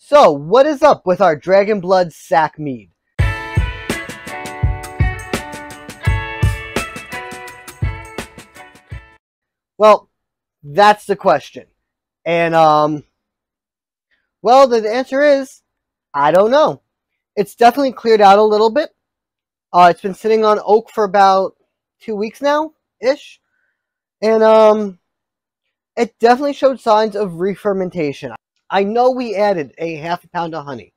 So, what is up with our Dragon Blood Sack Mead? Well, that's the question. And, well, the answer is, I don't know. It's definitely cleared out a little bit. It's been sitting on oak for about 2 weeks now-ish. And, it definitely showed signs of re-fermentation. I know we added a half a pound of honey.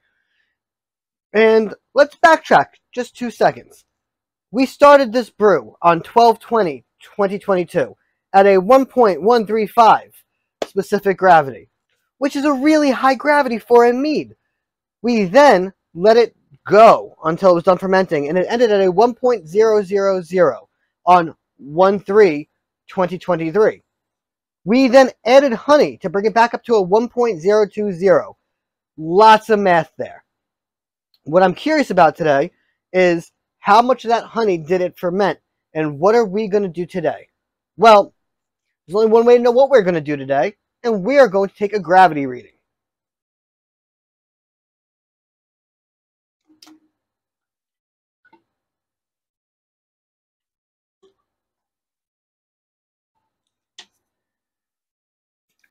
And let's backtrack just 2 seconds. We started this brew on 12/20/2022 at a 1.135 specific gravity, which is a really high gravity for a mead. We then let it go until it was done fermenting, and it ended at a 1.000 on 1/3/2023. We then added honey to bring it back up to a 1.020. Lots of math there. What I'm curious about today is how much of that honey did it ferment, and what are we going to do today? Well, there's only one way to know what we're going to do today, and we are going to take a gravity reading.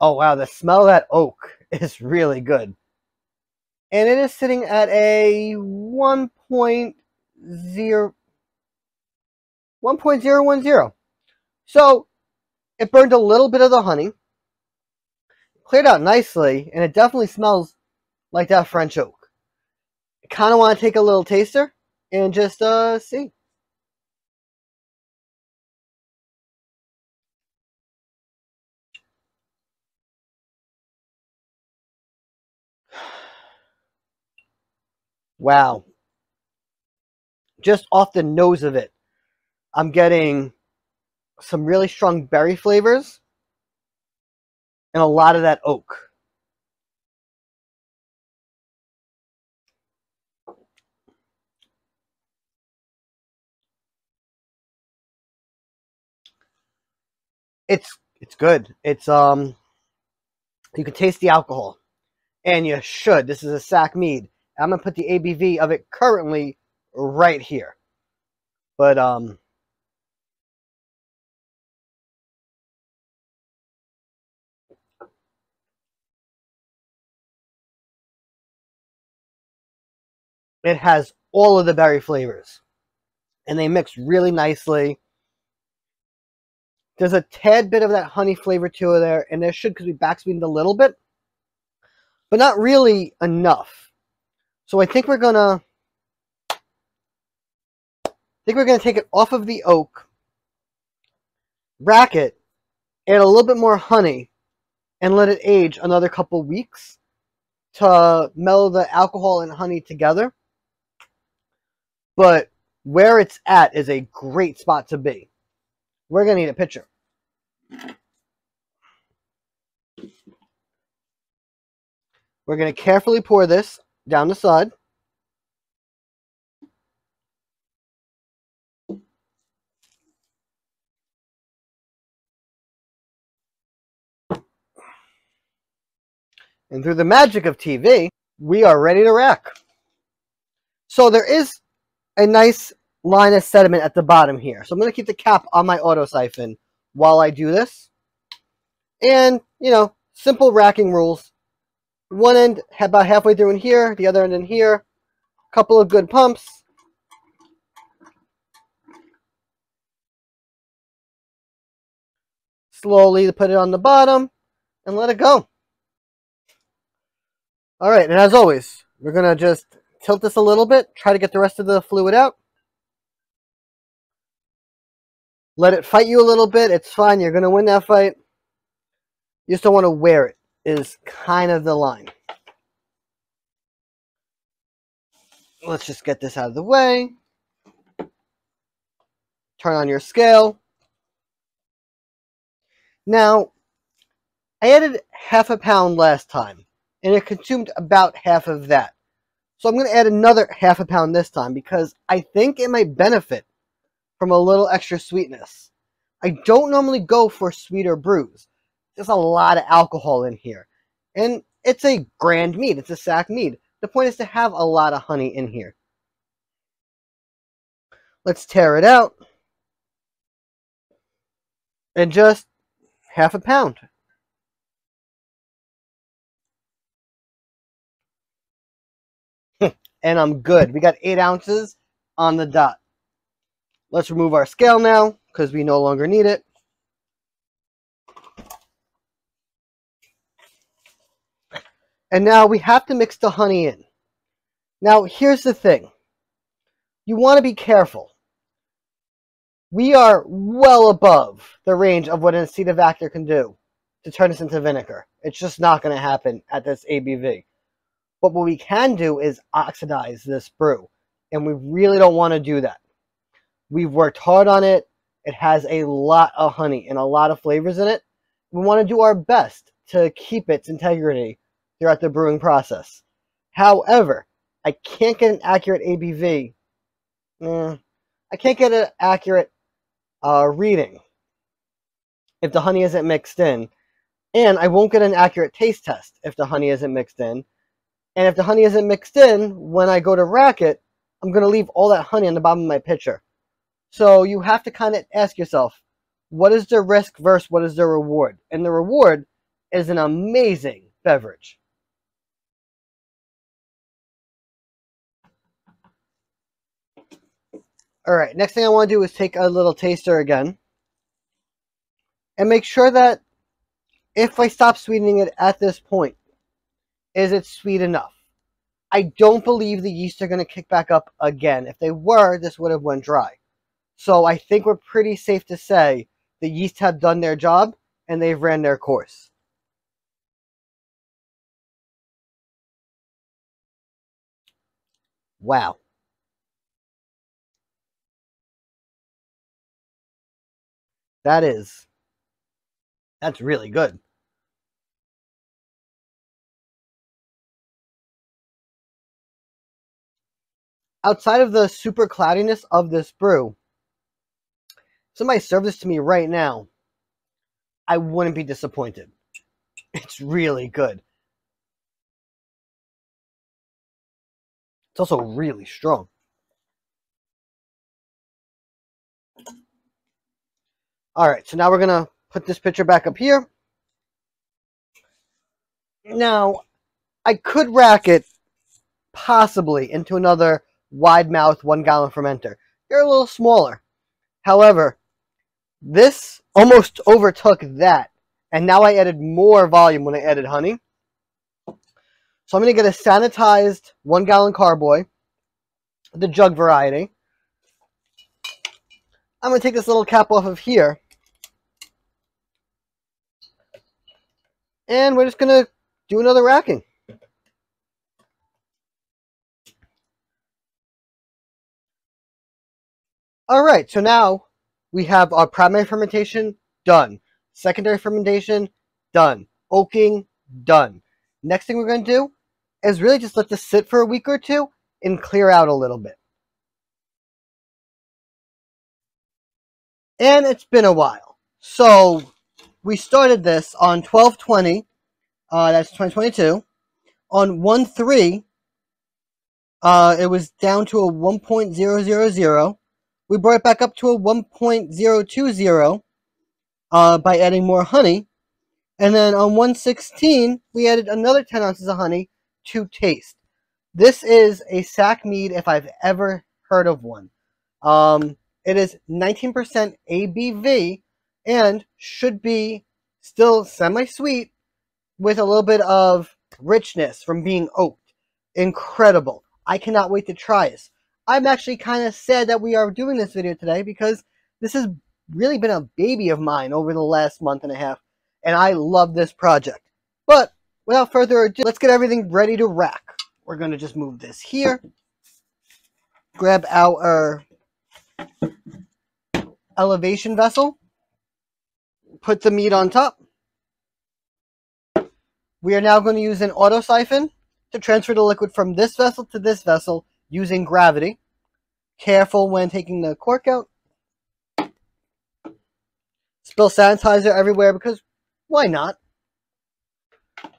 Oh wow, the smell of that oak is really good. And it is sitting at a 1.010. So it burned a little bit of the honey, cleared out nicely, and it definitely smells like that French oak. I kind of want to take a little taster and just see. Wow. Just off the nose of it, I'm getting some really strong berry flavors and a lot of that oak. It's good. It's you can taste the alcohol, and you should. This is a sack mead. I'm gonna put the ABV of it currently right here, but it has all of the berry flavors, and they mix really nicely. There's a tad bit of that honey flavor to it there, and there should, because we backsweetened a little bit, but not really enough. So I think we're gonna take it off of the oak, rack it, add a little bit more honey, and let it age another couple weeks to mellow the alcohol and honey together. But where it's at is a great spot to be. We're going to need a pitcher. We're going to carefully pour this down the side. And through the magic of TV, we are ready to rack. So there is a nice line of sediment at the bottom here. So I'm going to keep the cap on my auto siphon while I do this. And, you know, simple racking rules. One end about halfway through in here, the other end in here. A couple of good pumps. Slowly put it on the bottom and let it go. All right, and as always, we're going to just tilt this a little bit, try to get the rest of the fluid out. Let it fight you a little bit. It's fine. You're going to win that fight. You just don't want to wear it, is kind of the line. Let's just get this out of the way. Turn on your scale. Now, I added half a pound last time, and it consumed about half of that. So I'm going to add another half a pound this time because I think it might benefit from a little extra sweetness. I don't normally go for sweeter brews. There's a lot of alcohol in here, and It's a grand mead. It's a sack mead. The point is to have a lot of honey in here. Let's tear it out. And just half a pound. And I'm good. We got 8 ounces on the dot. Let's remove our scale now because we no longer need it. And now we have to mix the honey in. Now, here's the thing. You want to be careful. We are well above the range of what an acetovactor can do to turn this into vinegar. It's just not going to happen at this ABV. But what we can do is oxidize this brew. And we really don't want to do that. We've worked hard on it. It has a lot of honey and a lot of flavors in it. We want to do our best to keep its integrity throughout the brewing process. However, I can't get an accurate ABV. I can't get an accurate reading if the honey isn't mixed in. And I won't get an accurate taste test if the honey isn't mixed in. And if the honey isn't mixed in, when I go to rack it, I'm going to leave all that honey on the bottom of my pitcher. So you have to kind of ask yourself, what is the risk versus what is the reward? And the reward is an amazing beverage. Alright, next thing I want to do is take a little taster again. And make sure that if I stop sweetening it at this point, is it sweet enough? I don't believe the yeast are going to kick back up again. If they were, this would have went dry. So I think we're pretty safe to say the yeast have done their job and they've ran their course. Wow. That's really good. Outside of the super cloudiness of this brew, if somebody served this to me right now, I wouldn't be disappointed. It's really good. It's also really strong. Alright, so now we're going to put this pitcher back up here. Now, I could rack it possibly into another wide mouth 1 gallon fermenter. They're a little smaller. However, this almost overtook that. And now I added more volume when I added honey. So I'm going to get a sanitized 1 gallon carboy, the jug variety. I'm going to take this little cap off of here. And we're just going to do another racking. Alright, so now we have our primary fermentation done. Secondary fermentation done. Oaking done. Next thing we're going to do is really just let this sit for a week or two and clear out a little bit. And it's been a while. So we started this on 12/20, that's 2022. On 1/3, it was down to a 1.000. We brought it back up to a 1.020 by adding more honey. And then on 1/16, we added another 10 ounces of honey to taste. This is a sack mead if I've ever heard of one. It is 19% ABV and should be still semi-sweet with a little bit of richness from being oaked. Incredible. I cannot wait to try this. I'm actually kind of sad that we are doing this video today because this has really been a baby of mine over the last month and a half. And I love this project. But without further ado, let's get everything ready to rack. We're going to just move this here. Grab our elevation vessel. Put the meat on top. We are now going to use an auto siphon to transfer the liquid from this vessel to this vessel using gravity. Careful when taking the cork out. Spill sanitizer everywhere because why not?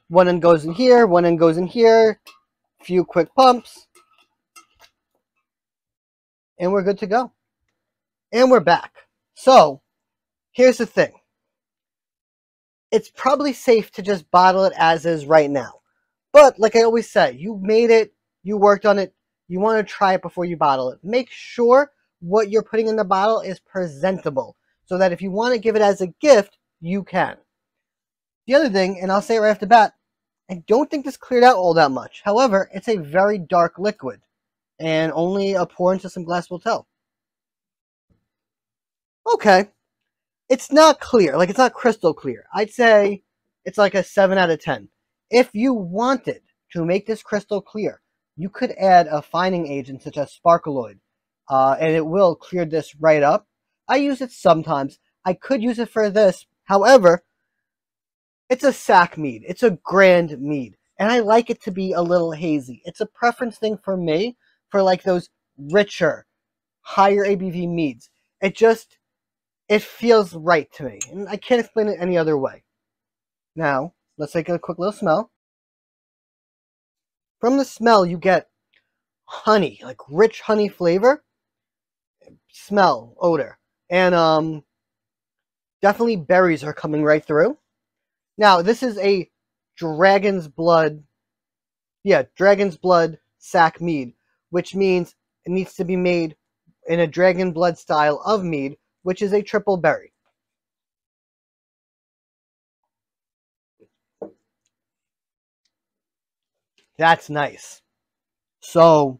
One end goes in here, one end goes in here, few quick pumps, and we're good to go. And we're back. So, here's the thing. It's probably safe to just bottle it as is right now. But, like I always say, you made it, you worked on it, you want to try it before you bottle it. Make sure what you're putting in the bottle is presentable, so that if you want to give it as a gift, you can. The other thing, and I'll say it right off the bat, I don't think this cleared out all that much. However, it's a very dark liquid, and only a pour into some glass will tell. Okay, it's not clear, like it's not crystal clear. I'd say it's like a 7 out of 10. If you wanted to make this crystal clear, you could add a fining agent such as sparkaloid, and it will clear this right up. I use it sometimes. I could use it for this. However, it's a sack mead. It's a grand mead. And I like it to be a little hazy. It's a preference thing for me for like those richer, higher ABV meads. It feels right to me. And I can't explain it any other way. Now, let's take a quick little smell. From the smell, you get honey, like rich honey flavor. Smell, odor. And definitely berries are coming right through. Now, this is a dragon's blood sack mead, which means it needs to be made in a dragon blood style of mead, which is a triple berry. That's nice. So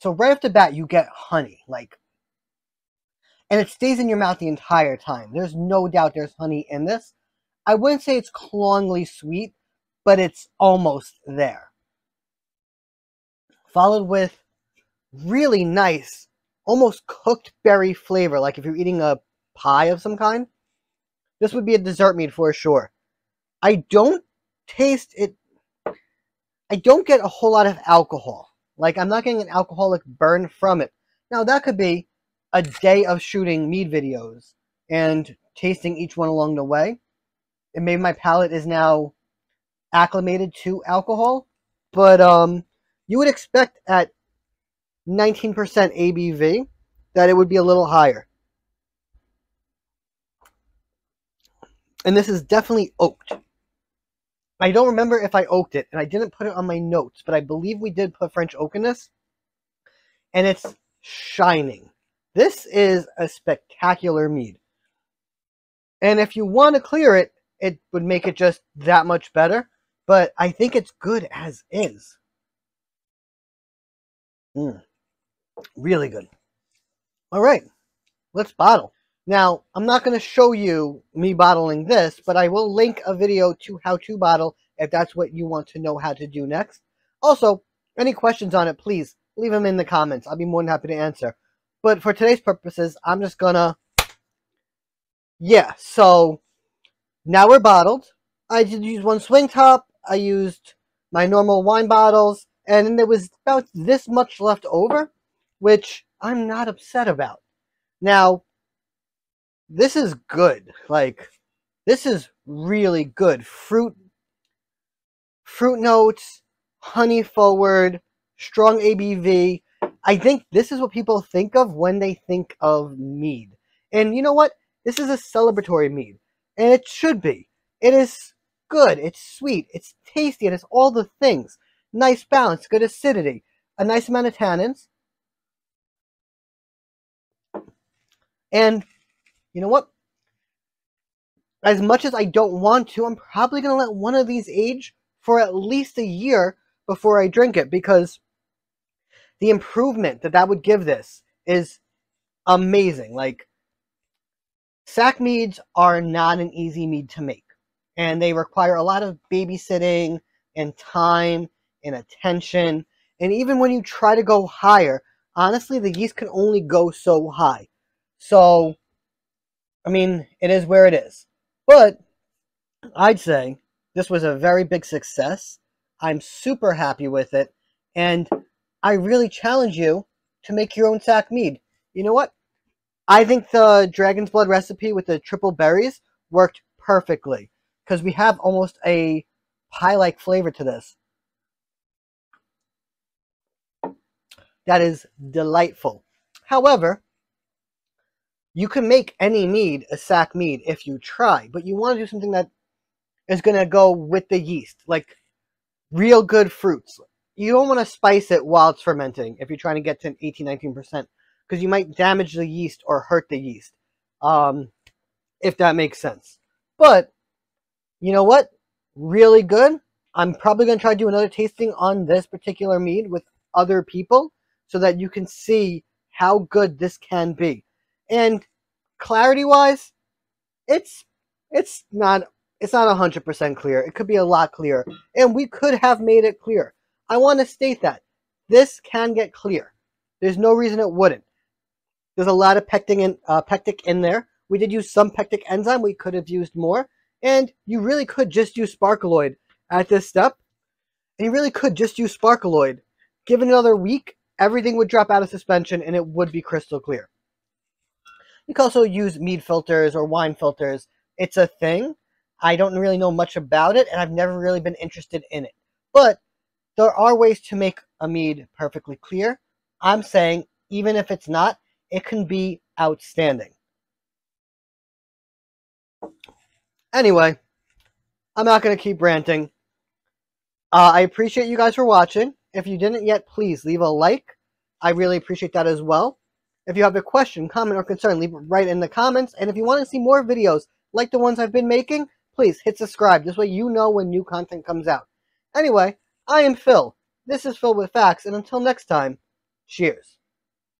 right off the bat, you get honey, and it stays in your mouth the entire time. There's no doubt there's honey in this. I wouldn't say it's cloyingly sweet, but it's almost there. Followed with really nice, almost cooked berry flavor, like if you're eating a pie of some kind. This would be a dessert mead for sure. I don't taste it. I don't get a whole lot of alcohol. Like, I'm not getting an alcoholic burn from it. Now, that could be a day of shooting mead videos and tasting each one along the way. And maybe my palate is now acclimated to alcohol. But you would expect at 19% ABV that it would be a little higher. And this is definitely oaked. I don't remember if I oaked it, and I didn't put it on my notes, but I believe we did put French oak in this. And it's shining. This is a spectacular mead. And if you want to clear it, it would make it just that much better. But I think it's good as is. Really good. All right, let's bottle. Now, I'm not going to show you me bottling this, but I will link a video to how to bottle if that's what you want to know how to do next. Also, any questions on it, please leave them in the comments. I'll be more than happy to answer. But for today's purposes, I'm just going to... Yeah, so now we're bottled. I did use one swing top. I used my normal wine bottles. And then there was about this much left over, which I'm not upset about. Now, this is good. Like, this is really good. Fruit notes, honey forward, strong ABV. I think this is what people think of when they think of mead. And you know what? This is a celebratory mead. And it should be. It is good. It's sweet. It's tasty. It has all the things. Nice balance. Good acidity. A nice amount of tannins. And you know what? As much as I don't want to, I'm probably going to let one of these age for at least a year before I drink it, because the improvement that would give this is amazing. Like, sack meads are not an easy mead to make, and they require a lot of babysitting and time and attention. And even when you try to go higher, honestly, the yeast can only go so high. So, I mean, it is where it is. But I'd say this was a very big success. I'm super happy with it. And I really challenge you to make your own sack mead. You know what? I think the Dragon's Blood recipe with the triple berries worked perfectly. because we have almost a pie-like flavor to this. That is delightful. However, you can make any mead a sack mead if you try, but you want to do something that is going to go with the yeast, like real good fruits. You don't want to spice it while it's fermenting if you're trying to get to 18-19%, because you might damage the yeast or hurt the yeast, if that makes sense. But you know what? Really good. I'm probably going to try to do another tasting on this particular mead with other people so that you can see how good this can be. And clarity-wise, it's not 100% clear. It could be a lot clearer, and we could have made it clear. I want to state that this can get clear. There's no reason it wouldn't. There's a lot of pectic in there. We did use some pectic enzyme. We could have used more, and you really could just use sparkaloid at this step. And you really could just use sparkaloid. Given another week, everything would drop out of suspension, and it would be crystal clear. You can also use mead filters or wine filters. It's a thing. I don't really know much about it, and I've never really been interested in it. But there are ways to make a mead perfectly clear. I'm saying, even if it's not, it can be outstanding. Anyway, I'm not going to keep ranting. I appreciate you guys for watching. If you didn't yet, please leave a like. I really appreciate that as well. If you have a question, comment, or concern, leave it right in the comments. And if you want to see more videos like the ones I've been making, please hit subscribe. This way you know when new content comes out. Anyway, I am Phil. This is Phil with Facts, and until next time, cheers.